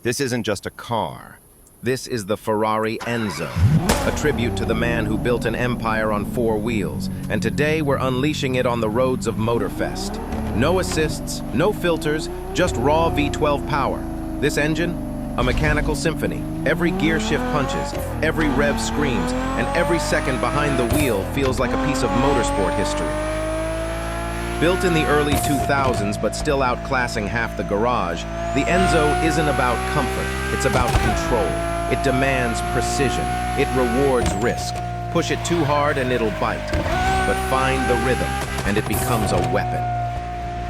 This isn't just a car. This is the Ferrari Enzo, a tribute to the man who built an empire on four wheels, and today we're unleashing it on the roads of Motorfest. No assists, no filters, just raw V12 power. This engine? A mechanical symphony. Every gear shift punches, every rev screams, and every second behind the wheel feels like a piece of motorsport history. Built in the early 2000s but still outclassing half the garage, the Enzo isn't about comfort, it's about control. It demands precision, it rewards risk. Push it too hard and it'll bite. But find the rhythm and it becomes a weapon.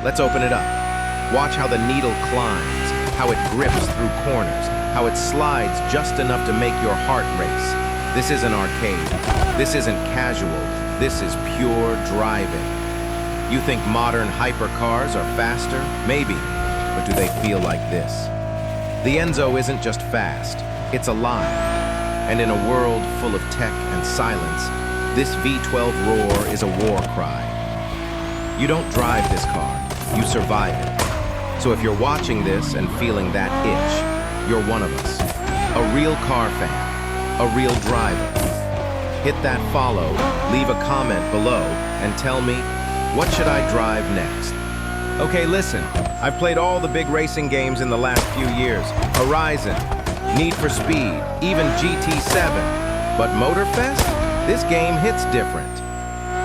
Let's open it up. Watch how the needle climbs, how it grips through corners, how it slides just enough to make your heart race. This isn't arcade, this isn't casual, this is pure driving. You think modern hypercars are faster? Maybe, but do they feel like this? The Enzo isn't just fast, it's alive. And in a world full of tech and silence, this V12 roar is a war cry. You don't drive this car, you survive it. So if you're watching this and feeling that itch, you're one of us. A real car fan, a real driver. Hit that follow, leave a comment below, and tell me, what should I drive next? Okay, listen, I've played all the big racing games in the last few years. Horizon, Need for Speed, even GT7. But Motorfest? This game hits different.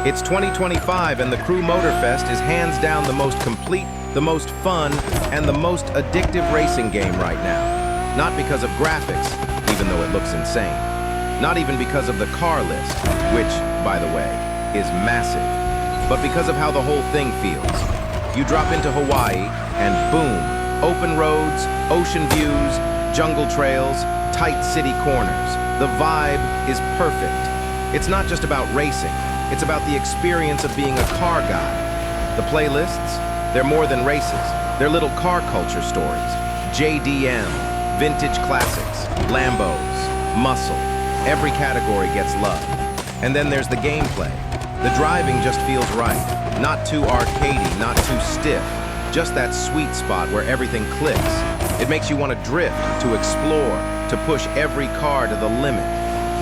It's 2025 and the Crew Motorfest is hands down the most complete, the most fun, and the most addictive racing game right now. Not because of graphics, even though it looks insane. Not even because of the car list, which, by the way, is massive. But because of how the whole thing feels. You drop into Hawaii, and boom, open roads, ocean views, jungle trails, tight city corners. The vibe is perfect. It's not just about racing, it's about the experience of being a car guy. The playlists, they're more than races. They're little car culture stories. JDM, vintage classics, Lambos, muscle. Every category gets love. And then there's the gameplay. The driving just feels right. Not too arcadey, not too stiff. Just that sweet spot where everything clicks. It makes you want to drift, to explore, to push every car to the limit.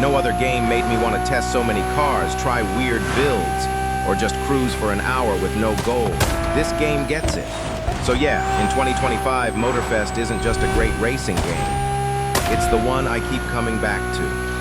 No other game made me want to test so many cars, try weird builds, or just cruise for an hour with no goal. This game gets it. So yeah, in 2025, Motorfest isn't just a great racing game. It's the one I keep coming back to.